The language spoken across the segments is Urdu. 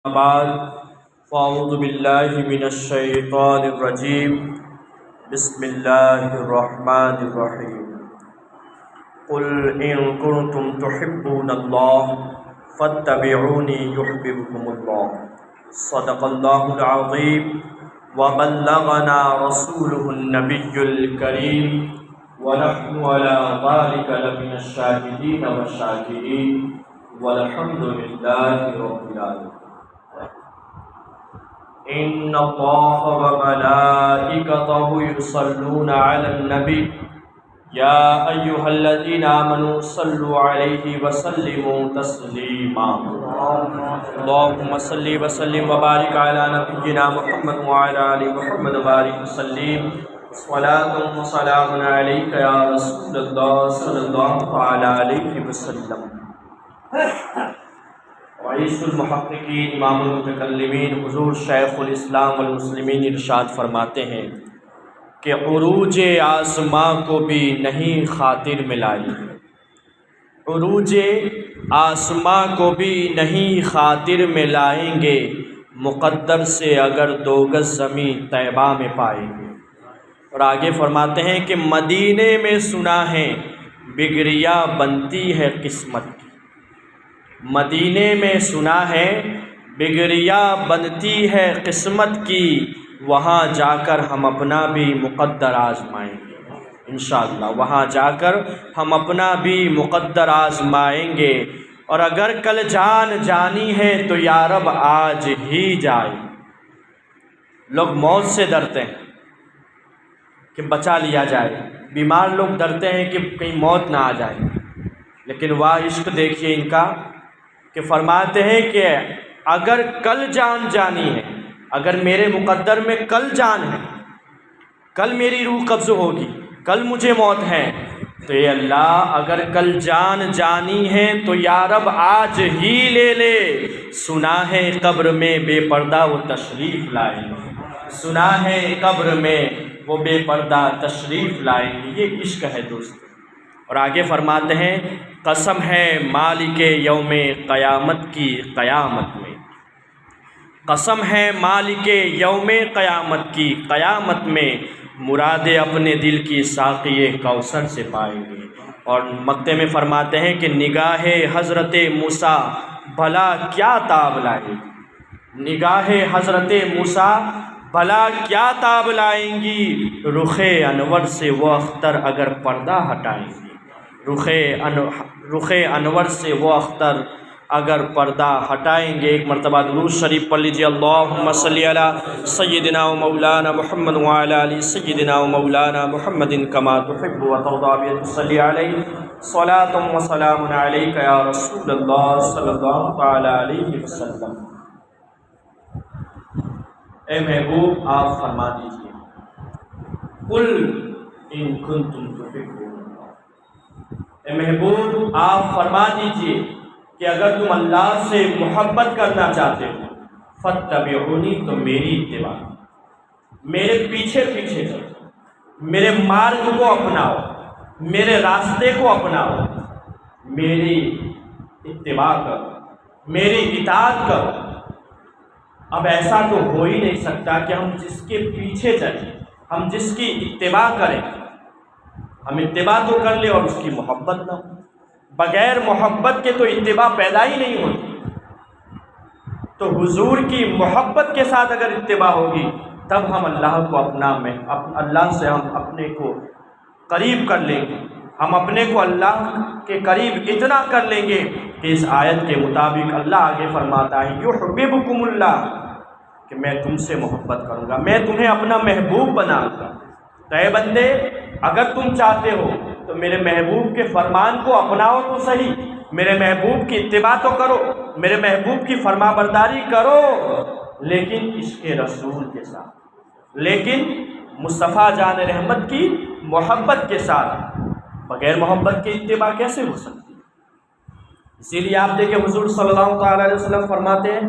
بعد فاعوذ باللہ من الشیطان الرجیم بسم اللہ الرحمن الرحیم قل ان کنتم تحبون اللہ فاتبعونی یحببکم اللہ صدق اللہ العظیم وبلغنا رسولہ النبی الکریم ونحن علی ذلک لمن الشاہدین والشاکرین والحمد للہ رب العالمین۔ ان اللہ وملائکتہ یصلون علی النبی یا ایھا الذین آمنوا صلوا علیہ وسلموا تسلیما۔ اللہم صل وسلم وبارک علی نبینا محمد وعلی آل محمد وبارک وسلم۔ صلاۃ و سلام علیک یا رسول اللہ صلی اللہ علیہ وسلم۔ رئیس المحققین امام المتکلمین حضور شیخ الاسلام والمسلمین ارشاد فرماتے ہیں کہ عروج آسماں کو بھی نہیں خاطر میں لائی، عروج آسماں کو بھی نہیں خاطر میں لائیں گے، مقدر سے اگر 2 گز زمین طیبہ میں پائیں گے۔ اور آگے فرماتے ہیں کہ مدینے میں سنا ہے بگڑیا بنتی ہے قسمت کی، مدینے میں سنا ہے بگڑیا بنتی ہے قسمت کی، وہاں جا کر ہم اپنا بھی مقدر آزمائیں گے انشاءاللہ، وہاں جا کر ہم اپنا بھی مقدر آزمائیں گے۔ اور اگر کل جان جانی ہے تو یا رب آج ہی جائے۔ لوگ موت سے ڈرتے ہیں کہ بچا لیا جائے، بیمار لوگ ڈرتے ہیں کہ کہیں موت نہ آ جائے، لیکن واہ عشق دیکھیے ان کا کہ فرماتے ہیں کہ اگر کل جان جانی ہے، اگر میرے مقدر میں کل جان ہے، کل میری روح قبض ہوگی، کل مجھے موت ہے، تو اے اللہ اگر کل جان جانی ہے تو یا رب آج ہی لے لے۔ سنا ہے قبر میں بے پردہ وہ تشریف لائیں گے، سنا ہے قبر میں وہ بے پردہ تشریف لائیں گے۔ یہ عشق ہے دوست۔ اور آگے فرماتے ہیں قسم ہے مالک یوم قیامت کی قیامت میں، قسم ہے مالک یوم قیامت کی قیامت میں، مرادیں اپنے دل کی ساقی کوثر سے پائیں گے۔ اور مقطع میں فرماتے ہیں کہ نگاہ حضرت موسیٰ بھلا کیا تاب لائیں گی، نگاہ حضرت موسیٰ بھلا کیا تاب لائیں گی، رخ انور سے وہ اختر اگر پردہ ہٹائیں گی، رخ انور سے وہ اختر اگر پردہ ہٹائیں گے۔ ایک مرتبہ درود شریف پڑھ لیجیے، اللہم صلی علی سیدنا و مولانا محمد وعلی آل سیدنا و مولانا محمد کما تحب و ترضی، صلی علیہ صلاۃ و سلام علیک یا رسول اللہ صلی اللہ علیہ وسلم۔ اے محبوب آپ فرما دیجیے، قل ان کنتم تحبون اللہ، اے محبوب آپ فرما دیجیے کہ اگر تم اللہ سے محبت کرنا چاہتے ہو، فاتبعونی تو میری اتباع، میرے پیچھے پیچھے چلو، میرے مارگ کو اپناؤ، میرے راستے کو اپناؤ، میری اتباع کرو، میری اطاعت کرو۔ اب ایسا تو ہو ہی نہیں سکتا کہ ہم جس کے پیچھے چلیں، ہم جس کی اتباع کریں، ہم اتباع تو کر لیں اور اس کی محبت نہ ہو۔ بغیر محبت کے تو اتباع پیدا ہی نہیں ہوتی۔ تو حضور کی محبت کے ساتھ اگر اتباع ہوگی تب ہم اللہ کو اللہ سے ہم اپنے کو قریب کر لیں گے، ہم اپنے کو اللہ کے قریب اتنا کر لیں گے کہ اس آیت کے مطابق اللہ آگے فرماتا ہے یحببکم اللہ، کہ میں تم سے محبت کروں گا، میں تمہیں اپنا محبوب بناؤں گا۔ تو اے بندے اگر تم چاہتے ہو تو میرے محبوب کے فرمان کو اپناؤ تو صحیح، میرے محبوب کی اتباع تو کرو، میرے محبوب کی فرما برداری کرو، لیکن عشق رسول کے ساتھ، لیکن مصطفیٰ جان رحمت کی محبت کے ساتھ۔ بغیر محبت کی اتباع کیسے ہو سکتی؟ اسی لیے آپ دیکھیں حضور صلی اللہ علیہ وسلم فرماتے ہیں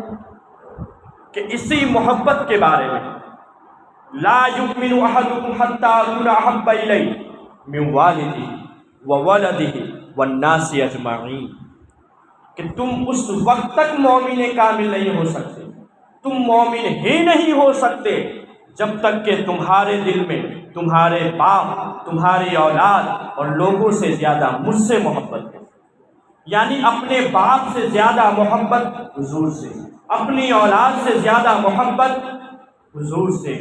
کہ اسی محبت کے بارے میں لا یؤمن احدکم حتی اکون احب الیہ من والدہ وولدہ والناس اجمعین، کہ تم اس وقت تک مومن کامل نہیں ہو سکتے تم مومن ہی نہیں ہو سکتے جب تک کہ تمہارے دل میں تمہارے باپ، تمہاری اولاد اور لوگوں سے زیادہ مجھ سے محبت ہے۔ یعنی اپنے باپ سے زیادہ محبت حضور سے، اپنی اولاد سے زیادہ محبت حضور سے،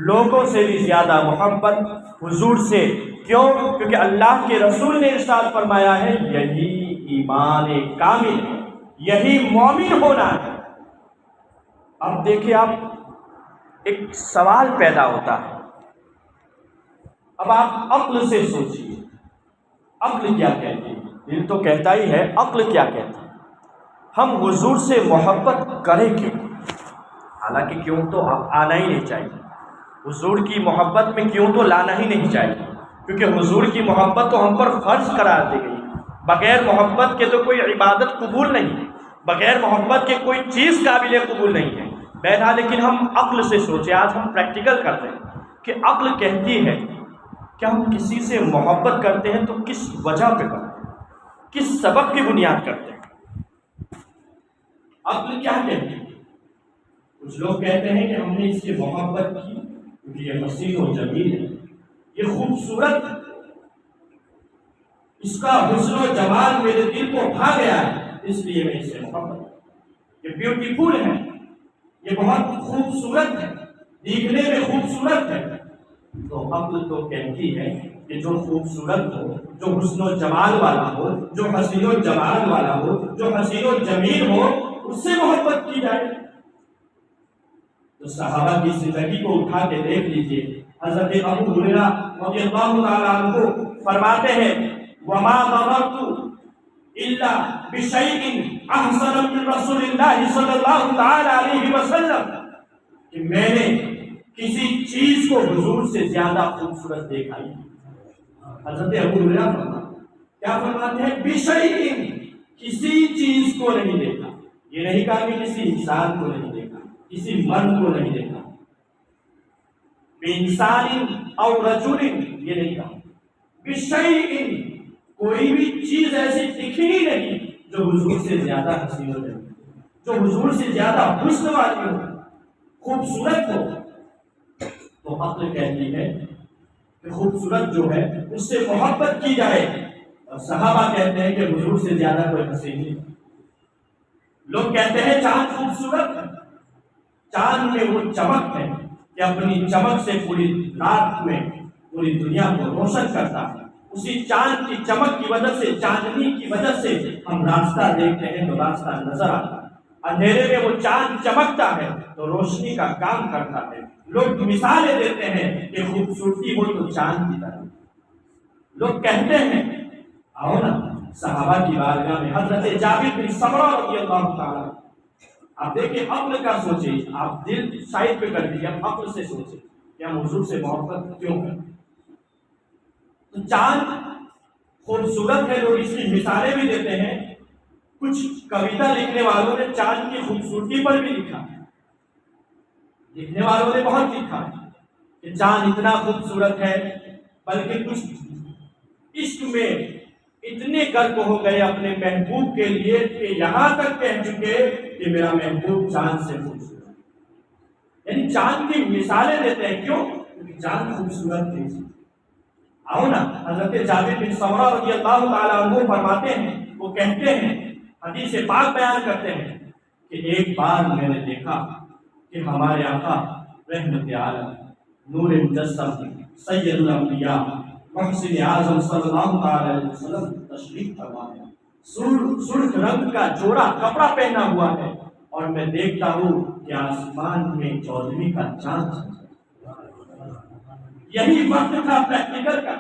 لوگوں سے بھی زیادہ محبت حضور سے۔ کیوں؟ کیونکہ اللہ کے رسول نے ارشاد فرمایا ہے یہی ایمان کامل ہے، یہی مومن ہونا ہے۔ اب دیکھیں، آپ ایک سوال پیدا ہوتا ہے، اب آپ عقل سے سوچیے، عقل کیا کہتی ہے؟ دل تو کہتا ہی ہے، عقل کیا کہتی ہے؟ ہم حضور سے محبت کریں کیوں؟ حالانکہ کیوں تو آنا ہی نہیں چاہیے، حضور کی محبت میں کیوں تو لانا ہی نہیں چاہیے، کیونکہ حضور کی محبت تو ہم پر فرض قرار دی گئی۔ بغیر محبت کے تو کوئی عبادت قبول نہیں، بغیر محبت کے کوئی چیز قابل قبول نہیں ہے۔ بہرحال لیکن ہم عقل سے سوچیں، آج ہم پریکٹیکل کرتے ہیں کہ عقل کہتی ہے کہ ہم کسی سے محبت کرتے ہیں تو کس وجہ پہ کرتے ہیں، کس سبب کی بنیاد کرتے ہیں؟ عقل کیا کہتی ہے؟ کچھ لوگ کہتے ہیں کہ ہم نے اس سے محبت کی کیونکہ یہ حسین و جمیل ہے، یہ خوبصورت ہے، اس کا حسن و جمال میرے دل کو بھا گیا ہے، اس لیے میں اس سے محبت، یہ بیوٹیفل ہے، یہ بہت خوبصورت ہے، دیکھنے میں خوبصورت ہے۔ تو عقل تو کہتی ہے کہ جو خوبصورت ہو، جو حسن و جمال والا ہو، جو حسین و جمال والا ہو، جو حسین و جمیل ہو، اس سے محبت کی جائے۔ تو صحابہ کی زندگی کو اٹھا کے دیکھ لیجئے، حضرت ابو ہریرہ رضی اللہ تعالیٰ عنہ فرماتے ہیں وَمَا مَرَرْتُ إِلَّا بِشَيْءٍ أَحْسَنَ مِنْ رَسُولِ اللَّهِ صلی اللہ تعالیٰ علیہ وسلم، کہ میں نے کسی چیز کو حضور سے زیادہ خوبصورت دیکھا ہی۔ حضرت ابو ہریرہ کیا فرماتے ہیں؟ بِشَيْءٍ، کسی چیز کو نہیں دیکھا، یہ نہیں کہا کہ کسی انسان کو نہیں دیکھا، کسی مرد کو نہیں دیکھا، بِإِنسَانٍ أَوْ رَجُلٍ، یہ نہیں کہا، بِشَيْءٍ، کوئی بھی چیز ایسی دکھی ہی نہیں جو حضور سے زیادہ حسین ہو جائے، جو حضور سے زیادہ حسن والی ہو، خوبصورت ہو۔ تو عقل کہتی ہے کہ خوبصورت جو ہے اس سے محبت کی جائے، اور صحابہ کہتے ہیں کہ حضور سے زیادہ کوئی حسین نہیں۔ لوگ کہتے ہیں چاند خوبصورت ہے، چاند میں وہ چمک ہے کہ اپنی چمک سے پوری رات میں پوری دنیا کو روشن کرتا ہے۔ اسی چاند کی چمک کی وجہ سے، چاندنی کی وجہ سے ہم راستہ دیکھتے ہیں تو راستہ نظر آتا ہے، اندھیرے میں وہ چاند چمکتا ہے تو روشنی کا کام کرتا ہے۔ لوگ مثالیں دیتے ہیں کہ خوبصورتی ہو تو چاند کی طرح۔ لوگ کہتے ہیں، آؤ نا صحابہ کی بارگاہ میں، حضرت جابر بن سمرہ رضی اللہ تعالیٰ، آپ دیکھیں عقل کا سوچیں، آپ دل سائڈ پہ کر دیجیے، آپ عقل سے سوچیں کہ ہم حضور سے محبت کیوں کریں۔ تو چاند خوبصورت ہے، لوگ اس کی مثالیں بھی دیتے ہیں۔ کچھ کویتا لکھنے والوں نے چاند کی خوبصورتی پر بھی لکھا ہے، لکھنے والوں نے بہت لکھا ہے کہ چاند اتنا خوبصورت ہے، بلکہ کچھ عشق میں اتنے غرق ہو گئے اپنے محبوب کے لیے کہ یہاں تک کہہ چکے کہ میرا محبوب چاند سے خوبصورت، یعنی چاند کی مثالیں دیتے ہیں۔ کیوں؟ کیونکہ چاند خوبصورت ہے۔ آؤ نا حضرت جابر بن سمرہ رضی اللہ تعالیٰ عنہ فرماتے ہیں، وہ کہتے ہیں، حدیث پاک بیان کرتے ہیں کہ ایک بار میں نے دیکھا کہ ہمارے آقا رحمت عالم نور مجسم سید الانبیاء محسن اعظم صلی اللہ تعالیٰ علیہ وسلم تشریف فرما ہے، سرخ رنگ کا جوڑا کپڑا پہنا ہوا ہے، اور میں دیکھتا ہوں کہ آسمان میں 14ویں کا چاند۔ یہی وقت تھا پریکٹیکل کا،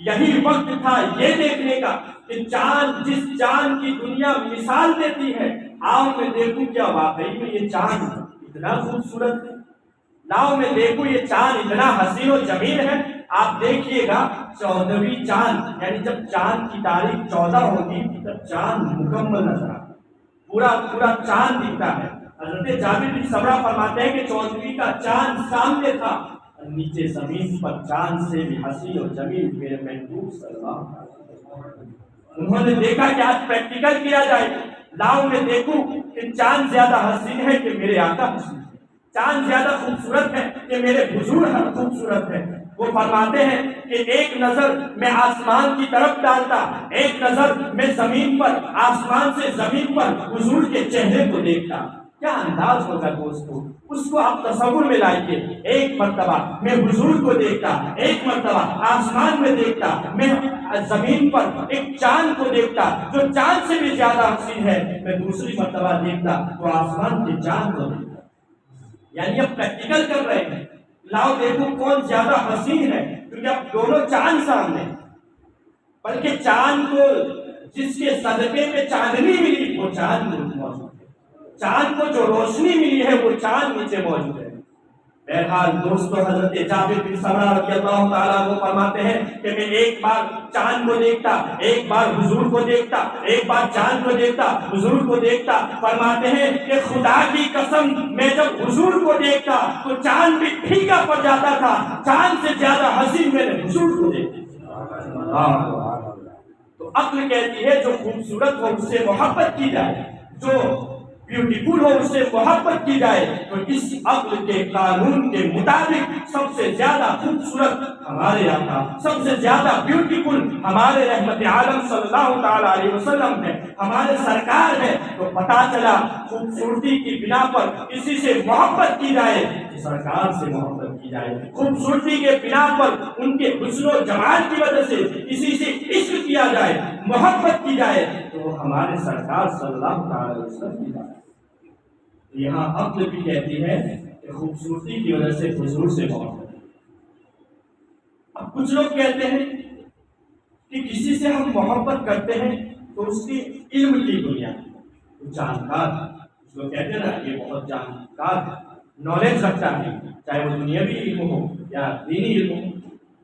یہی وقت تھا یہ دیکھنے کا کہ چاند، جس چاند کی دنیا مثال دیتی ہے، آؤ میں دیکھوں کیا واقعی میں یہ چاند اتنا خوبصورت ہے، لاؤ میں دیکھوں یہ چاند اتنا حسین و جمیل ہے۔ آپ دیکھیے گا 14ویں چاند، یعنی جب چاند کی تاریخ 14 ہوگی تب چاند مکمل نظر آتا ہے، پورا چاند دکھتا ہے۔ حضرت جابر بن سمرہ فرماتے ہیں کہ 14ویں کا چاند سامنے تھا، نیچے زمین پر چاند سے بھی حسین و جمیل میرے محبوب صلی اللہ علیہ وسلم۔ انہوں نے دیکھا کہ آج پریکٹیکل کیا جائے، لاؤ میں دیکھوں کہ چاند زیادہ حسین ہے کہ میرے آقا حسین ہے۔ چاند زیادہ خوبصورت ہے کہ میرے حضور خوبصورت ہے؟ وہ فرماتے ہیں کہ ایک نظر میں آسمان کی طرف ڈالتا، ایک نظر میں زمین پر، آسمان سے زمین پر حضور کے چہرے کو دیکھتا۔ کیا انداز ہوگا دوستو، اس کو آپ تصور میں لائیے۔ ایک مرتبہ میں حضور کو دیکھتا، ایک مرتبہ آسمان میں دیکھتا، میں زمین پر ایک چاند کو دیکھتا جو چاند سے بھی زیادہ حسین ہے، میں دوسری مرتبہ دیکھتا تو آسمان کے چاند کو دیکھتا۔ یعنی اب پریکٹیکل کر رہے ہیں، لاؤ دیکھو کون زیادہ حسین ہے، کیونکہ اب دونوں چاند سامنے، بلکہ چاند کو جس کے صدقے میں چاندنی ملی وہ چاند موجود ہے، چاند کو جو روشنی ملی ہے وہ چاند نیچے موجود ہے۔ بہرحال دوستو، حضرت جابر بن سمرہ رضی اللہ تعالیٰ عنہ فرماتے ہیں کہ میں ایک بار چاند کو دیکھتا، ایک بار حضور کو دیکھتا، ایک بار چاند کو دیکھتا، حضور کو دیکھتا۔ فرماتے ہیں کہ خدا کی قسم میں جب حضور کو دیکھتا تو چاند بھی پھیکا پڑ جاتا تھا، چاند سے زیادہ حسین میں نے حضور کو دیکھا۔ تو عقل کہتی ہے جو خوبصورت ہو اس سے محبت کی جائے، جو بیوٹیفل ہو اس سے محبت کی جائے، تو اس عقل کے قانون کے مطابق سب سے زیادہ خوبصورت ہمارے آقا، سب سے زیادہ بیوٹیفل ہمارے رحمت عالم صلی اللہ تعالیٰ علیہ وسلم ہے، ہمارے سرکار ہے۔ تو پتا چلا خوبصورتی کی بنا پر کسی سے محبت کی جائے تو سرکار سے محبت کی جائے، خوبصورتی کے بنا پر ان کے حسن و جمال کی وجہ سے کسی سے عشق کیا جائے، محبت کی جائے تو وہ ہمارے سرکار صلی اللہ تعالیٰ علیہ وسلم کی جائے۔ یہاں عقل بھی کہتی ہے کہ خوبصورتی کی وجہ سے حضور سے محبت۔ اب کچھ لوگ کہتے ہیں کہ کسی سے ہم محبت کرتے ہیں تو اس کی علم کی دنیا جانکار، کچھ لوگ کہتے ہیں نا یہ بہت جانکار ہے، نالج رکھتا ہے، چاہے وہ دنیاوی علم ہو یا دینی علم ہو۔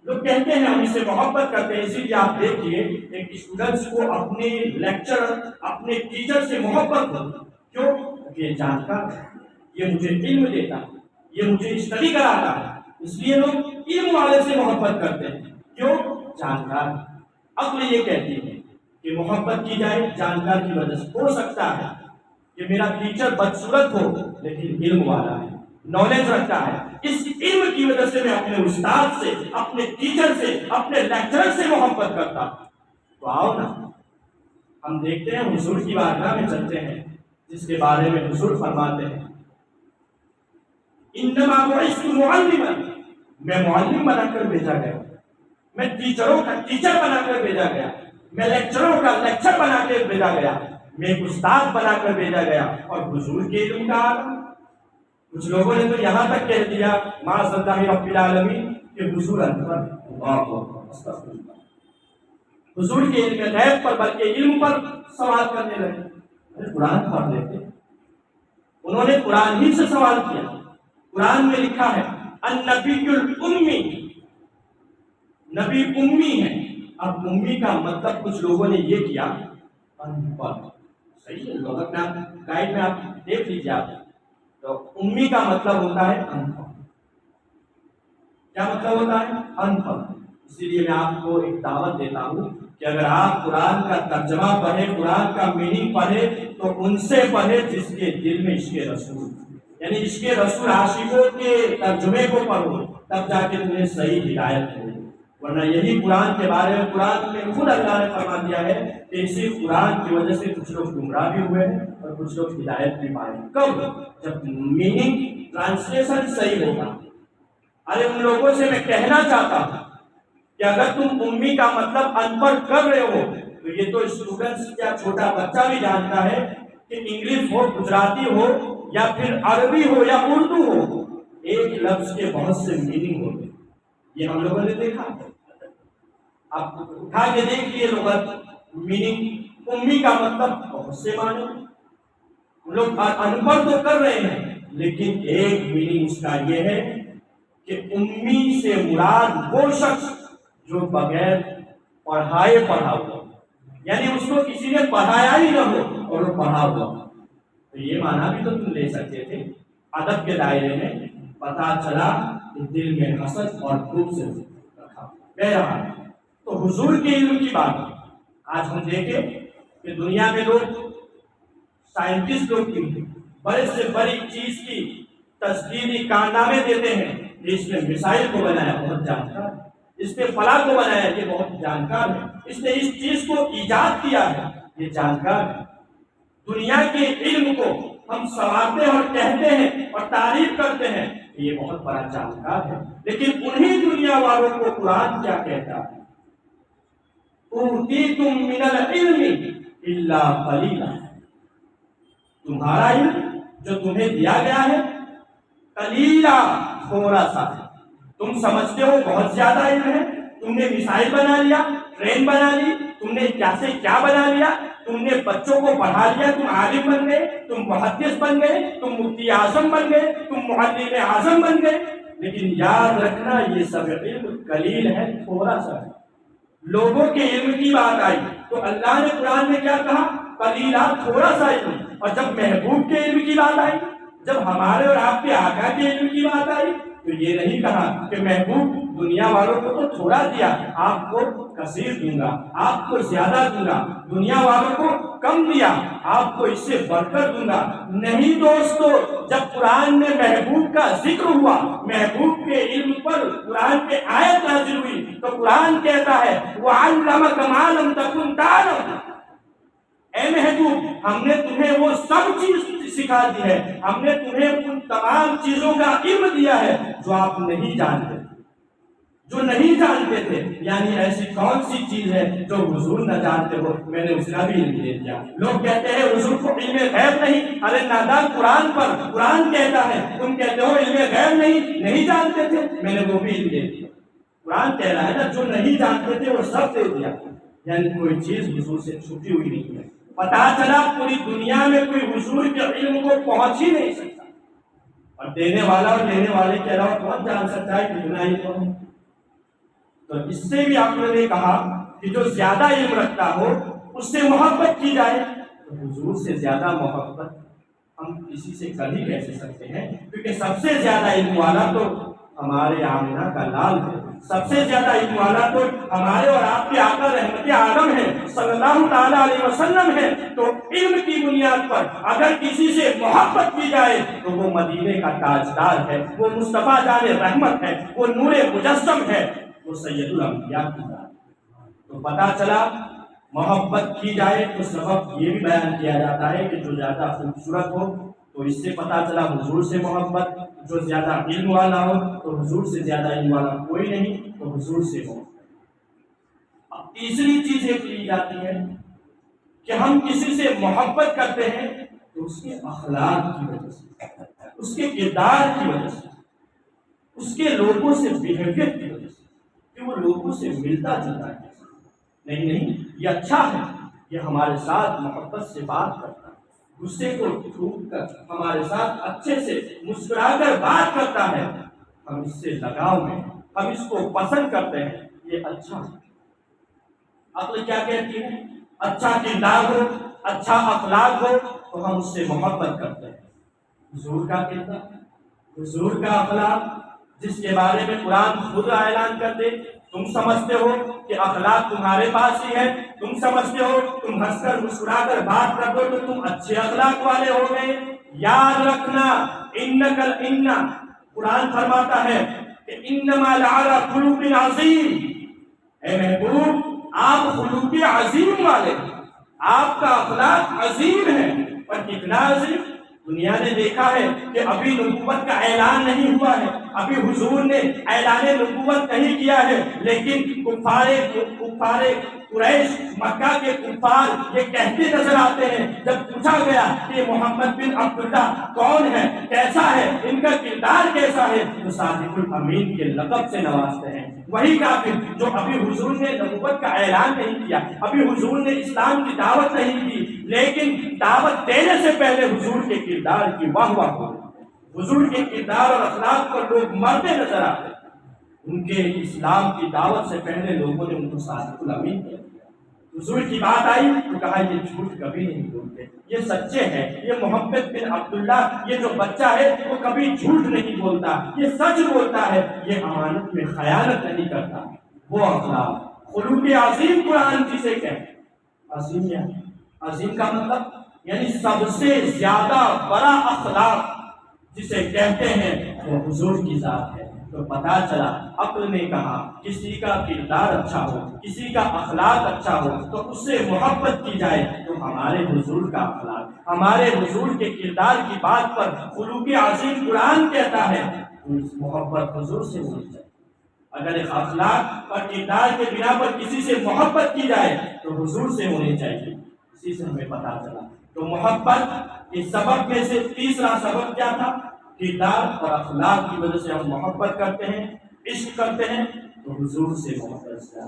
لوگ کہتے ہیں ہم اس سے محبت کرتے ہیں، اسی لیے آپ دیکھیے ایک اسٹوڈنٹس کو اپنے لیکچرر، اپنے ٹیچر سے محبت ہو، کیوں؟ یہ جانکار ہے، یہ مجھے علم دیتا ہے، یہ مجھے اسٹڈی کراتا ہے، اس لیے لوگ علم والے سے محبت کرتے ہیں، کیوں؟ جانکار۔ عقل یہ کہتی ہے کہ محبت کی جائے جانکار کی وجہ سے۔ ہو سکتا ہے کہ میرا ٹیچر بدصورت ہو لیکن علم والا ہے، نالج رکھتا ہے، اس علم کی وجہ سے میں اپنے استاد سے، اپنے ٹیچر سے، اپنے لیکچرر سے محبت کرتا ہوں۔ تو آؤ نا ہم دیکھتے ہیں حضور کی بارگاہ میں چلتے ہیں، جس کے بارے میں حضور فرماتے ہیں انما بعثت معلما، میں معلم بنا کر بھیجا گیا، میں ٹیچروں کا ٹیچر بنا کر بھیجا گیا، میں لیکچروں کا لیکچر بنا کے بھیجا گیا، میں ایک استاد بنا کر بھیجا گیا۔ اور حضور کے علم کا عالم، کچھ لوگوں نے تو یہاں تک کہہ دیا معاذ اللہ رب العالمین کہ حضور انپڑھ، اللہ استغفر اللہ، حضور کے علم غیب پر بلکہ علم پر سوال کرنے لگے۔ قرآن پڑھ لیتے، انہوں نے قرآن ہی سے سوال کیا۔ قرآن میں لکھا ہے النبی الامی، نبی امی ہے۔ اب امی کا مطلب کچھ لوگوں نے یہ کیا ان پڑھ، صحیح ہے، لغت میں آپ گائیڈ میں آپ دیکھ لیجیے آپ، تو امی کا مطلب ہوتا ہے ان پڑھ۔ کیا مطلب ہوتا ہے؟ ان پڑھ۔ اسی لیے میں آپ کو ایک دعوت دیتا ہوں کہ اگر آپ قرآن کا ترجمہ پڑھیں، قرآن کا میننگ پڑھیں تو ان سے پڑھیں جس کے دل میں عشق رسول، یعنی عشق رسول عاشقوں کے ترجمے کو پڑھو، تب جا کے تمہیں صحیح ہدایت ہوگی۔ ورنہ یہی قرآن کے بارے میں قرآن میں خود اللہ نے فرما دیا ہے کہ اسی قرآن کی وجہ سے کچھ لوگ گمراہ بھی ہوئے ہیں اور کچھ لوگ ہدایت بھی پائے۔ کب؟ جب میننگ ٹرانسلیشن صحیح ہوگا۔ ارے ان لوگوں سے میں کہنا چاہتا ہوں کہ اگر تم امی کا مطلب ان پڑھ کر رہے ہو تو یہ تو اسٹوڈنٹس یا چھوٹا بچہ بھی جانتا ہے کہ انگلش ہو، گجراتی ہو یا پھر عربی ہو یا اردو ہو، ایک لفظ کے بہت سے میننگ ہوتے ہیں۔ یہ ہم لوگوں نے دیکھا، آپ اٹھا کے دیکھیے لغت، میننگ امی کا مطلب بہت سے معنی، لوگ ان پڑھ تو کر رہے ہیں لیکن ایک میننگ اس کا یہ ہے کہ امی سے مراد وہ شخص جو بغیر پڑھائے پڑھا ہوا، یعنی اس کو کسی نے پڑھایا ہی نہ ہو اور وہ پڑھا ہوا۔ تو یہ معنی بھی تو تم لے سکتے تھے۔ ادب کے دائرے میں پتا چلا کہ دل میں حسد اور خوب سے رکھا۔ بہرحال تو حضور کے علم کی بات آج ہم دیکھیں کہ دنیا میں لوگ سائنٹسٹ لوگ کی بڑے سے بڑی چیز کی تسکینی کارنامے دیتے ہیں کہ اس نے میسائل کو بنایا، بہت جانکار ہے، اس نے فلاں کو بنایا، یہ بہت جانکار ہے، اس نے اس چیز کو ایجاد کیا ہے، یہ جانکار ہے۔ دنیا کے علم کو ہم سنوارتے اور کہتے ہیں اور تعریف کرتے ہیں کہ یہ بہت بڑا جانکار ہے، لیکن انہی دنیا والوں کو قرآن کیا کہتا ہے؟ اوتیتم من العلم الا قلیلا، تمہارا علم جو تمہیں دیا گیا ہے قلیلا، تھوڑا سا ہے، تم سمجھتے ہو بہت زیادہ علم ہے، تم نے میسائل بنا لیا، ٹرین بنا لی، تم نے کیا سے کیا بنا لیا، تم نے بچوں کو پڑھا لیا، تم عالم بن گئے، تم محدث بن گئے، تم مفتی اعظم بن گئے، تم معلم اعظم بن گئے، لیکن یاد رکھنا یہ سب علم قلیل ہے، تھوڑا سا ہے۔ لوگوں کے علم کی بات آئی تو اللہ نے قرآن میں کیا کہا؟ قلیلا، تھوڑا سا علم۔ اور جب محبوب کے علم کی بات آئی، جب ہمارے اور آپ کے آقا کے علم کی بات آئی تو یہ نہیں کہا کہ محبوب دنیا والوں کو تو تھوڑا دیا، آپ کو کثیر دوں گا، آپ کو زیادہ دوں گا، دنیا والوں کو کم دیا، آپ کو اس سے بڑھ کر دوں گا۔ نہیں دوستو، جب قرآن میں محبوب کا ذکر ہوا، محبوب کے علم پر قرآن کے آیت نازل ہوئی تو قرآن کہتا ہے وَعَلَّمَكَ مَا لَمْ تَكُنْ تَعْلَمُ، اے محبوب ہم نے تمہیں وہ سب چیز سکھا دی ہے، ہم نے تمہیں ان تمام چیزوں کا علم دیا ہے جو آپ نہیں جانتے، جو نہیں جانتے تھے۔ یعنی ایسی کون سی چیز ہے جو حضور نہ جانتے ہو، میں نے اس کا بھی علم دے دیا۔ لوگ کہتے ہیں حضور کو علم غیب نہیں، ارے نادان قرآن پر قرآن کہتا ہے، تم کہتے ہو علم غیب نہیں جانتے تھے، میں نے وہ بھی علم دے دیا۔ قرآن کہہ رہا ہے نا جو نہیں جانتے تھے وہ سب دے دیا، یعنی کوئی چیز حضور سے چھپی ہوئی نہیں ہے۔ پتا چلا پوری دنیا میں کوئی حضور کے علم کو پہنچ ہی نہیں سکتا، اور دینے والا اور لینے والے کے علاوہ کون جان سکتا ہے کتنا علم ہے؟ تو اس سے بھی آپ نے کہا کہ جو زیادہ علم رکھتا ہو اس سے محبت کی جائے، تو حضور سے زیادہ محبت ہم کسی سے کبھی کیسے سکتے ہیں؟ کیونکہ سب سے زیادہ علم والا تو ہمارے آمنہ کا لال ہے، سب سے زیادہ علم والا تو ہمارے اور آپ کے آقا رحمت عالم ہے، صلی اللہ تعالیٰ علیہ وسلم ہے۔ تو علم کی بنیاد پر اگر کسی سے محبت کی جائے تو وہ مدینے کا تاجدار ہے، وہ مصطفیٰ جان رحمت ہے، وہ نور مجسم ہے، وہ سید الانبیاء کی ذات ہے۔ تو پتہ چلا محبت کی جائے تو سبب یہ بھی بیان کیا جاتا ہے کہ جو زیادہ خوبصورت ہو تو اس سے پتہ چلا حضور سے محبت، جو زیادہ علم والا ہو تو حضور سے زیادہ علم والا کوئی نہیں، تو حضور سے محبت۔ اب تیسری چیز ایک لی جاتی ہے کہ ہم کسی سے محبت کرتے ہیں تو اس کے اخلاق کی وجہ سے، اس کے کردار کی وجہ سے، اس کے لوگوں سے بیہیویئر کی وجہ سے، کہ وہ لوگوں سے ملتا جلتا ہے۔ نہیں یہ اچھا ہے، یہ ہمارے ساتھ محبت سے بات کرتا ہے، غصے کو چھوٹ کر ہمارے ساتھ اچھے سے مسکرا کر بات کرتا ہے، ہم اس سے لگاؤ میں، ہم اس کو پسند کرتے ہیں، یہ اچھا ہے۔ عقل کیا کہتی ہے؟ اچھا کردار ہو، اچھا اخلاق ہو تو ہم اس سے محبت کرتے ہیں۔ حضور کا کردار، حضور کا اخلاق، جس کے بارے میں قرآن خود اعلان کر دے، تم سمجھتے ہو کہ اخلاق تمہارے پاس ہی ہے، تم سمجھتے ہو تم ہنس کر مسکرا کر بات کر دو تو تم اچھے اخلاق والے ہو گئے۔ یاد رکھنا قرآن فرماتا ہے کہ انما لعلی خلق عظیم، اے محبوب آپ خلق عظیم والے، آپ کا اخلاق عظیم ہے۔ اور کتنا عظیم؟ دنیا نے دیکھا ہے کہ ابھی نبوت کا اعلان نہیں ہوا ہے، ابھی حضور نے اعلان نبوت نہیں کیا ہے، لیکن کفار قریش، مکہ کے کفار یہ کہتے نظر آتے ہیں جب پوچھا گیا کہ محمد بن عبداللہ کون ہے، کیسا ہے، ان کا کردار کیسا ہے، تو صادق الامین کے لقب سے نوازتے ہیں۔ وہی کافر جو ابھی حضور نے نبوت کا اعلان نہیں کیا، ابھی حضور نے اسلام کی دعوت نہیں دی، لیکن دعوت دینے سے پہلے حضور کے کردار کی واہ واہ ہو، حضور کے کردار اور اخلاق پر لوگ مرتے نظر آتے، ان کے اسلام کی دعوت سے پہلے لوگوں نے ان کو صادق الامین کیا۔ حضور کی بات آئی تو کہا یہ جھوٹ کبھی نہیں بولتے، یہ سچے ہیں، یہ محمد بن عبداللہ یہ جو بچہ ہے وہ کبھی جھوٹ نہیں بولتا، یہ سچ بولتا ہے، یہ امانت میں خیانت نہیں کرتا۔ وہ اخلاق خلق عظیم قرآن جسے کہتے عظیم کا مطلب یعنی سب سے زیادہ بڑا اخلاق جسے کہتے ہیں وہ حضور کی ذات ہے۔ تو پتہ چلا عقل نے کہا کسی کا کردار اچھا ہو، کسی کا اخلاق اچھا ہو تو اس سے محبت کی جائے۔ تو ہمارے حضور کا اخلاق، ہمارے حضور کے کردار کی بات پر خلوق عظیم قرآن کہتا ہے محبت حضور سے ہونی چاہیے۔ اگر اخلاق اور کردار کے بنا پر کسی سے محبت کی جائے تو حضور سے ہونی چاہیے۔ اسی سے ہمیں پتہ چلا۔ تو محبت اس سبب میں سے تیسرا سبب کیا تھا؟ کردار اور اخلاق کی وجہ سے ہم محبت کرتے ہیں، عشق کرتے ہیں تو حضور سے محبت سے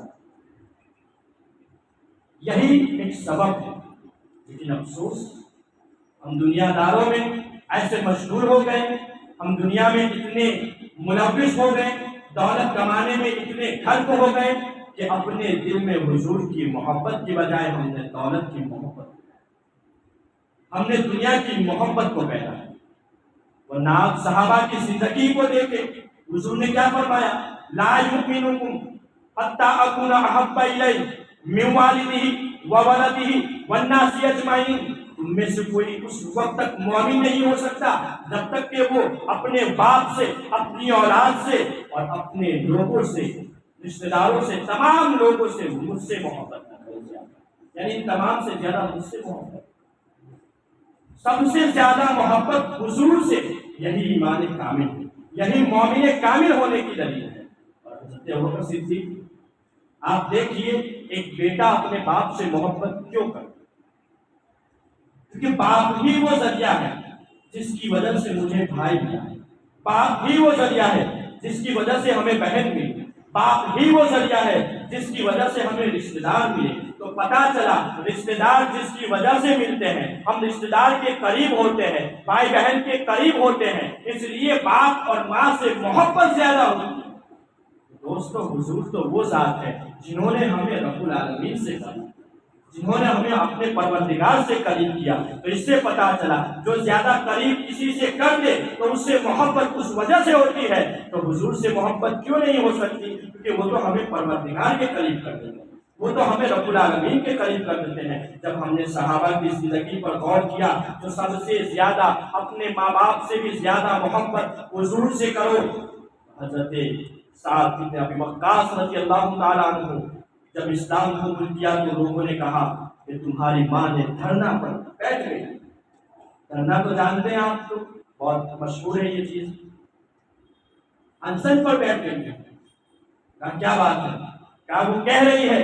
یہی ایک سبب ہے۔ لیکن افسوس ہم دنیا داروں میں ایسے مشہور ہو گئے، ہم دنیا میں اتنے ملوث ہو گئے، دولت کمانے میں اتنے غرق ہو گئے کہ اپنے دل میں حضور کی محبت کی بجائے ہم نے دولت کی محبت، ہم نے دنیا کی محبت کو پیدا کیا۔ ورنہ آپ صحابہ کی زندگی کو دیکھیں، حضور نے کیا فرمایا؟ لا یؤمنکم حتی اکون احب الی من والدہ وولدہ والناس اجمعین۔ تم میں سے کوئی اس وقت تک مومن نہیں ہو سکتا جب تک کہ وہ اپنے باپ سے، اپنی اولاد سے اور اپنے لوگوں سے، رشتہ داروں سے، تمام لوگوں سے مجھ سے محبت نہ کرے۔ یعنی تمام سے زیادہ مجھ سے محبت، سب سے زیادہ محبت حضور سے۔ یہی ایمان کامل، یہی مومن کامل ہونے کی دلیل ہے۔ اور حضرت ابوبکر صدیق، آپ دیکھیے ایک بیٹا اپنے باپ سے محبت کیوں کرتا؟ کیونکہ باپ ہی وہ ذریعہ ہے جس کی وجہ سے مجھے بھائی ملا، باپ ہی وہ ذریعہ ہے جس کی وجہ سے ہمیں بہن ملی، باپ ہی وہ ذریعہ ہے جس کی وجہ سے ہمیں رشتہ دار ملے۔ تو پتہ چلا رشتہ دار جس کی وجہ سے ملتے ہیں، ہم رشتہ دار کے قریب ہوتے ہیں، بھائی بہن کے قریب ہوتے ہیں، اس لیے باپ اور ماں سے محبت زیادہ ہوتی ہے۔ دوستو حضور تو وہ ذات ہے جنہوں نے ہمیں رب العالمین سے قریب، جنہوں نے ہمیں اپنے پروردگار سے قریب کیا۔ تو اس سے پتہ چلا جو زیادہ قریب کسی سے کر دے تو اس سے محبت اس وجہ سے ہوتی ہے، تو حضور سے محبت کیوں نہیں ہو سکتی؟ کیونکہ وہ تو ہمیں پروردگار کے قریب کر دیتے ہیں، وہ تو ہمیں رب العالمین کے قریب کر دیتے ہیں۔ جب ہم نے صحابہ کی زندگی پر غور کیا تو سب سے زیادہ اپنے ماں باپ سے بھی زیادہ محبت حضور سے کرو۔ حضرت سعد بن ابی وقاص رضی اللہ تعالیٰ عنہ جب اسلام قبول کیا تو لوگوں نے کہا کہ تمہاری ماں نے دھرنا پر بیٹھ گئی۔ دھرنا تو جانتے ہیں آپ، تو بہت مشہور ہے یہ چیز، انسن پر بیٹھ گئی۔ کہا کیا بات ہے؟ کہا وہ کہہ رہی ہے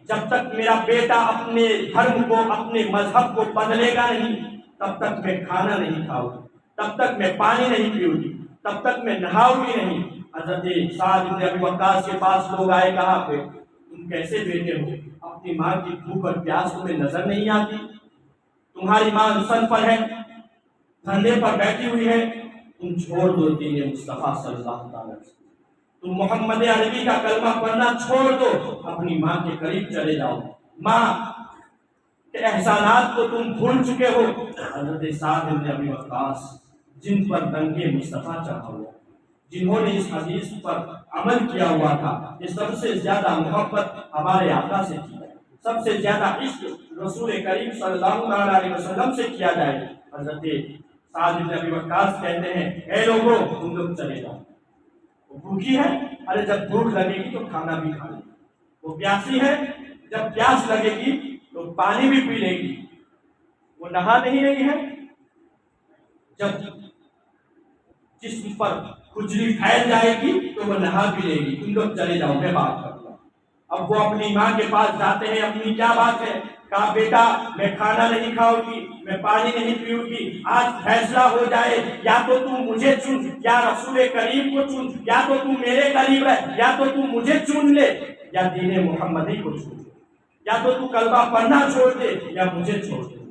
جب تک میرا بیٹا اپنے دھرم کو، اپنے مذہب کو بدلے گا نہیں تب تک میں کھانا نہیں کھاؤں گی، تب تک میں پانی نہیں پیوں گی، تب تک میں نہاؤں گی نہیں۔ حضرت سعد بن ابی وقاص کے پاس لوگ آئے، کہا کہ تم کیسے بیٹے ہو؟ اپنی ماں کی بھوک اور پیاس تمہیں نظر نہیں آتی؟ تمہاری ماں انسن پر ہے، دھرنے پر بیٹھی ہوئی ہے، تم چھوڑ دو دین مصطفیٰ صلی اللہ علیہ وسلم، تم محمد عربی کا کلمہ پڑھنا چھوڑ دو، اپنی ماں کے قریب چلے جاؤ، ماں کے احسانات کو تم بھول چکے ہو۔ حضرت سعد بن ابی وقاص جن پر رنگ مصطفیٰ چڑھا ہوا، جنہوں نے اس حدیث پر عمل کیا ہوا تھا کہ سب سے زیادہ محبت ہمارے آقا سے کی جائے، سب سے زیادہ عشق رسول کریم صلی اللہ علیہ وسلم سے کیا جائے۔ حضرت سعد بن ابی وقاص کہتے ہیں اے لوگو تم لوگ چلے جاؤ، وہ بھوکی ہے، ارے جب بھوک لگے گی تو کھانا بھی کھا لے گی، وہ پیاسی ہے، جب پیاس لگے گی تو پانی بھی پی لے گی، وہ نہا نہیں رہی ہے، جب جسم پر کھجلی پھیل جائے گی تو وہ نہا بھی لے گی، تم لوگ چلے جاؤ میں بات کرتا ہوں۔ اب وہ اپنی ماں کے پاس جاتے ہیں، اپنی کیا بات ہے؟ کہا بیٹا میں کھانا نہیں کھاؤں گی، میں پانی نہیں پیوں گی، آج فیصلہ ہو جائے، یا تو تم مجھے چن، یا رسول کریم کو چن، یا تو تم میرے قریب ہے، یا تو تم مجھے چن لے، یا دین محمدی کو چن، یا تو تم کلمہ پڑھنا چھوڑ دے یا مجھے چھوڑ دے۔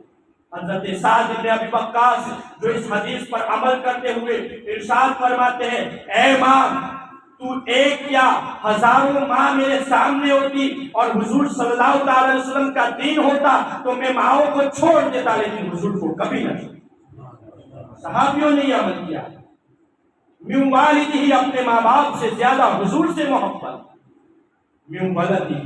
حضرت سعد بن ابی وقاص جو اس حدیث پر عمل کرتے ہوئے ارشاد فرماتے ہیں اے ماں تو ایک کیا ہزاروں ماں میرے سامنے ہوتی اور حضور صلی اللہ علیہ وسلم کا دین ہوتا تو میں ماؤں کو چھوڑ دیتا، لیکن حضور کو کبھی نہ چھوڑ۔ صحابیوں نے یہ عمل کیا، من والدہ اپنے ماں باپ سے زیادہ حضور سے محبت، من ولدہ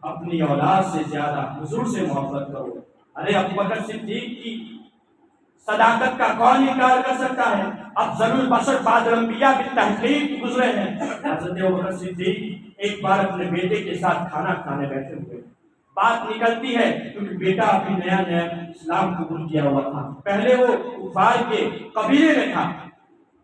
اپنی اولاد سے زیادہ حضور سے محبت کرو۔ ارے ابو بکر صدیق کی صداقت کا کون انکار کر سکتا ہے؟ افضل البشر بعد الانبیاء بالتحقیق گزرے ہیں۔ حضرت ابوبکر صدیق ایک بار اپنے بیٹے کے ساتھ کھانا کھانے بیٹھے ہوئے، بات نکلتی ہے کیونکہ بیٹا ابھی نیا نیا اسلام قبول کیا ہوا تھا، پہلے وہ کفار کے قبیلے میں تھا۔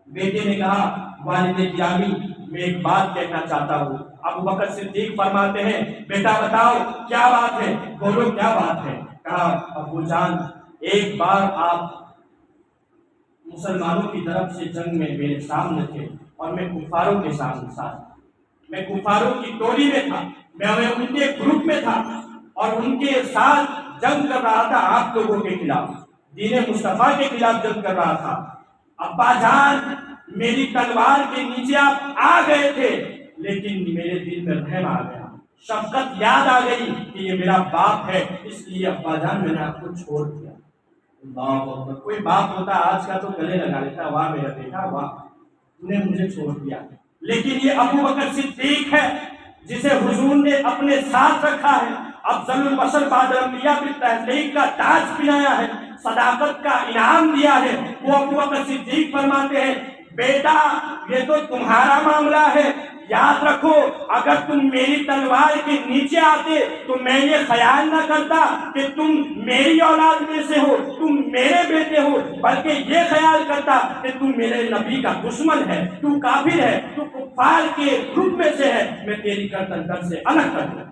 بیٹے نے کہا والد گرامی میں ایک بات کہنا چاہتا ہوں۔ ابوبکر صدیق فرماتے ہیں بیٹا بتاؤ کیا بات ہے، بولو کیا بات ہے۔ کہا ابو جان ایک بار آپ مسلمانوں کی طرف سے جنگ میں میرے سامنے تھے اور میں کفاروں کے سامنے ساتھ، میں کفاروں کی ٹولی میں تھا، میں ان کے گروپ میں تھا اور ان کے ساتھ جنگ کر رہا تھا آپ لوگوں کے خلاف، دین مصطفیٰ کے خلاف جنگ کر رہا تھا۔ ابا جان میری تلوار کے نیچے آپ آ گئے تھے لیکن میرے دل میں رحم آ گیا، شفقت یاد آ گئی کہ یہ میرا باپ ہے، اس لیے ابا جان میں نے آپ کو چھوڑ دیا۔ کوئی باپ ہوتا آج کا تو گلے لگا لیتا، واہ میرا بیٹا واہ تو نے مجھے چھوڑ دیا، لیکن یہ ابوبکر صدیق ہے جسے حضور نے اپنے ساتھ رکھا ہے، افضل البشر بعد الانبیاء بالتحقیق کا تاج پہنایا ہے، صداقت کا انعام دیا ہے۔ وہ ابوبکر صدیق فرماتے ہیں بیٹا یہ تو تمہارا معاملہ ہے، یاد رکھو اگر تم میری تلوار کے نیچے آتے تو میں یہ خیال نہ کرتا کہ تم میری اولاد میں سے ہو، تم میرے بیٹے ہو، بلکہ یہ خیال کرتا کہ تم میرے نبی کا دشمن ہے، تو کافر ہے، تو کفار کے گروپ میں سے ہے، میں تیری گردن سے الگ کر دوں۔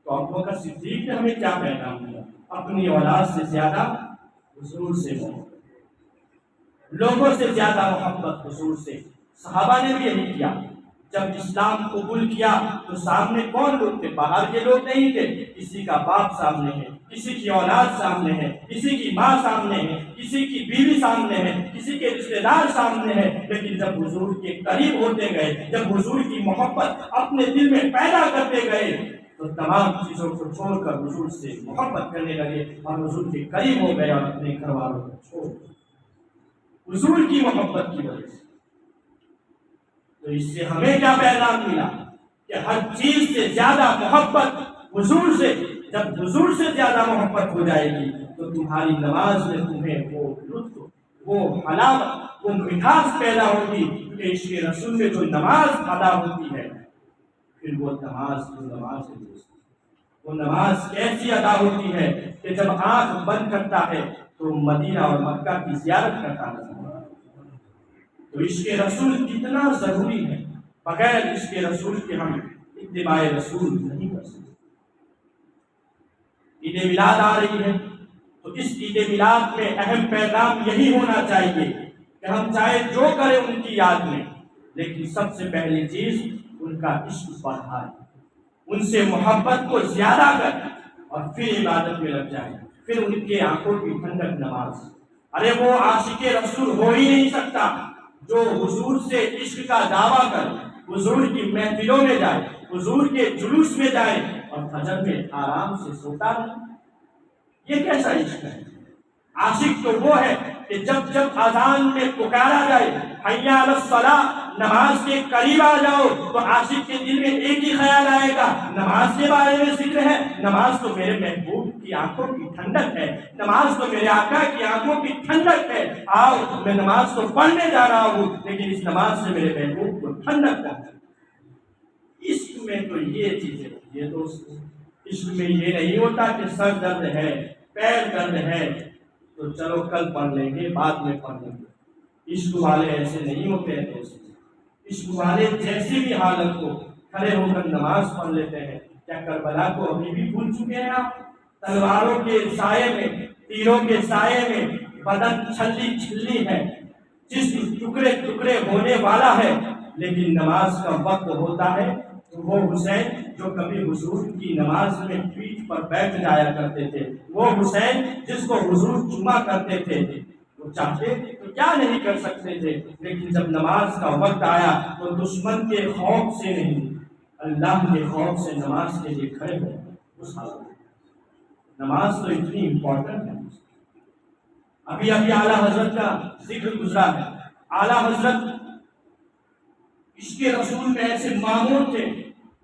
تو ابوبکر صدیق نے ہمیں کیا پیغام دیا؟ اپنی اولاد سے زیادہ حضور سے محبت، لوگوں سے زیادہ محبت حضور سے۔ صحابہ نے بھی یہی کیا، جب اسلام قبول کیا تو سامنے کون لوگ تھے؟ باہر کے لوگ نہیں تھے، کسی کا باپ سامنے ہے، کسی کی اولاد سامنے ہے، کسی کی ماں سامنے ہے، کسی کی بیوی سامنے ہے، کسی کے رشتے دار سامنے ہے، لیکن جب حضور کے قریب ہوتے گئے، جب حضور کی محبت اپنے دل میں پیدا کرتے گئے تو تمام چیزوں کو چھوڑ کر حضور سے محبت کرنے لگے اور حضور کے قریب ہو گئے اور اپنے گھر والوں کو چھوڑ حضور کی محبت کی وجہ سے۔ تو اس سے ہمیں کیا پیغام ملا کہ ہر چیز سے زیادہ محبت حضور سے، جب حضور سے زیادہ محبت ہو جائے گی تو تمہاری نماز میں تمہیں وہ لطف، وہ حلاوت، وہ مٹھاس پیدا ہوگی کہ عشق رسول میں جو نماز ادا ہوتی ہے پھر وہ نماز ہے، وہ نماز کیسی ادا ہوتی ہے کہ جب آنکھ بند کرتا ہے تو مدینہ اور مکہ کی زیارت کرتا ہے۔ تو عشق رسول کتنا ضروری ہے، بغیر عشق رسول کے ہم اتباع رسول نہیں کر سکتے۔ عید میلاد آ رہی ہے تو اس عید میلاد میں اہم پیغام یہی ہونا چاہیے کہ ہم چاہے جو کریں ان کی یاد میں، لیکن سب سے پہلی چیز ان کا عشق بڑھائیں، ان سے محبت کو زیادہ کریں اور پھر عبادت میں لگ جائیں، پھر ان کے آنکھوں کی ٹھنڈک نماز۔ ارے وہ عاشق رسول ہو ہی نہیں سکتا جو حضور سے عشق کا دعویٰ کر حضور کی محفلوں میں جائے، حضور کے جلوس میں جائے اور فجر میں آرام سے سوتا رہے۔ یہ کیسا عشق ہے؟ عاشق تو وہ ہے کہ جب جب اذان میں پکارا جائے حی علی الصلاۃ، نماز کے قریب آ جاؤ، تو عاشق کے دل میں ایک ہی خیال آئے گا، نماز کے بارے میں ذکر ہے، نماز تو میرے محبوب کی آنکھوں کی ٹھنڈک ہے، نماز تو میرے آقا کی آنکھوں کی ٹھنڈک ہے، آؤ میں نماز تو پڑھنے جا رہا ہوں لیکن اس نماز سے میرے محبوب کو ٹھنڈک پہنچے۔ عشق میں تو یہ چیزیں ہوتی ہے دوست، عشق میں یہ نہیں ہوتا کہ سر درد ہے، پیر درد ہے تو چلو کل پڑھ لیں گے، بعد میں پڑھ لیں گے۔ عشق والے ایسے نہیں ہوتے ہیں دوست، عشق والے جیسی بھی حالت کو کھڑے ہو کر نماز پڑھ لیتے ہیں۔ کیا کربلا کو ابھی بھی بھول چکے ہیں آپ؟ تلواروں کے سائے میں، تیروں کے سائے میں بدن چھلی چھلی ہے، جسم ٹکڑے ٹکڑے ہونے والا ہے، لیکن نماز کا وقت ہوتا ہے تو وہ حسین جو کبھی حضور کی نماز میں پیٹھ پر بیٹھ جایا کرتے تھے، وہ حسین جس کو حضور چوما کرتے تھے، وہ چاہتے تو کیا نہیں کر سکتے تھے، لیکن جب نماز کا وقت آیا تو دشمن کے خوف سے نہیں، اللہ کے خوف سے نماز کے لیے کھڑے ہوئے۔ اس حالت میں نماز تو اتنی امپورٹنٹ ہے۔ ابھی اعلیٰ حضرت کا ذکر گزرا ہے، اعلیٰ حضرت عشق رسول میں ایسے مامور تھے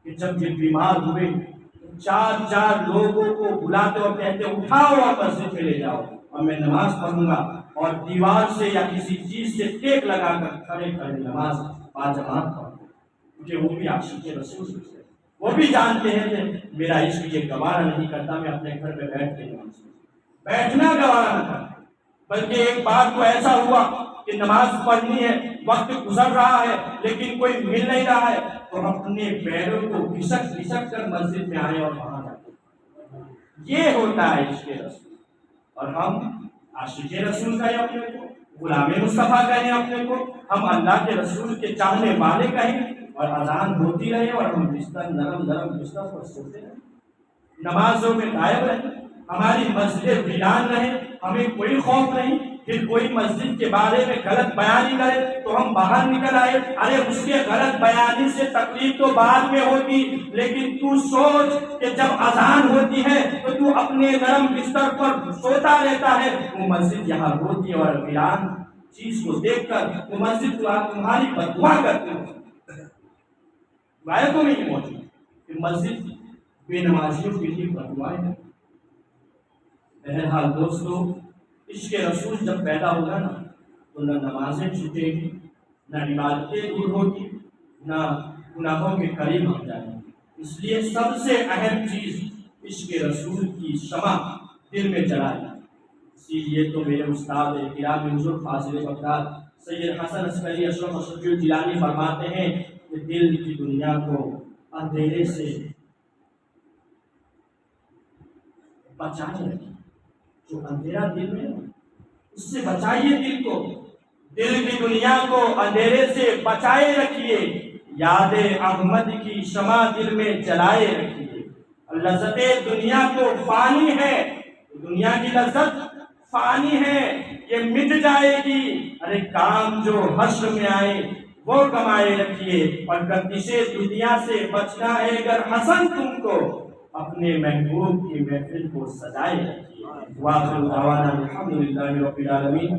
کہ جب یہ بیمار ہوئے تو چار لوگوں کو بلاتے اور کہتے اٹھاؤ واپس سے چلے جاؤ اور میں نماز پڑھوں گا اور دیوار سے یا کسی چیز سے ٹیک لگا کر کھڑے کھڑے نماز باجماعت پڑھوں گا، کیونکہ وہ بھی عاشق رسول سے، وہ بھی جانتے ہیں کہ میرا عشق یہ گوارا نہیں کرتا میں اپنے گھر پہ بیٹھ کے نماز پڑھوں، بیٹھنا گوارا نہ کرتا، بلکہ ایک بار تو ایسا ہوا کہ نماز پڑھنی ہے، وقت گزر رہا ہے لیکن کوئی مل نہیں رہا ہے، تو اپنے پیروں کو گھسٹ گھسٹ کر مسجد میں آئے اور وہاں جاتے۔ یہ ہوتا ہے عشق رسول۔ اور ہم عاشق رسول کہیں اپنے کو، غلام مصطفیٰ کہیں اپنے کو، ہم اللہ کے رسول کے چاہنے والے کہیں، اور اذان ہوتی رہے اور ہم بستر نرم نرم بستر پر سوتے رہے، نمازوں میں غائب رہے، ہماری مسجد ویران رہے، ہمیں کوئی خوف نہیں، پھر کوئی مسجد کے بارے میں غلط بیانی کرے تو ہم باہر نکل آئے، ارے اس کے غلط بیانی سے تکلیف تو بعد میں ہوگی، لیکن تو سوچ کہ جب اذان ہوتی ہے تو تو اپنے نرم بستر پر سوتا رہتا ہے، وہ مسجد یہاں ہوتی ہے اور ویران چیز کو دیکھ کر وہ مسجد تمہاری بددعا کرتی ہے۔ روایتوں میں یہ موجود ہے کہ مسجد بے نمازیوں کے لیے بددعائیں ہیں۔ بہرحال دوستو، عشق رسول جب پیدا ہوگا نا تو نہ نمازیں چھوٹے گی، نہ عبادتیں دور ہوگی، نہ گناہوں کے قریب ہم جائیں گے۔ اس لیے سب سے اہم چیز عشق رسول کی شمع دل میں جلائے، اسی لیے تو میرے استاد کرام حضور فاضل بغداد سید حسن عسکری اشرف شفیع الجیلانی فرماتے ہیں کہ دل کی دنیا کو اندھیرے سے بچائے رکھیے، جو اندھیرا دل میں ہے اس سے بچائیے دل کو، دل کی دنیا کو اندھیرے سے بچائے رکھیے، یاد احمد کی شمع دل میں جلائے رکھیے، لذت دنیا تو فانی ہے، دنیا کی لذت فانی ہے، یہ مٹ جائے گی، ارے کام جو حشر میں آئے وہ کمائے رکھیے، اور گردش دنیا سے بچنا ہے اگر حسن تم کو، اپنے محبوب کی محفل کو سجائے رکھیے۔ وآخر دعوانا الحمدللہ رب العالمین۔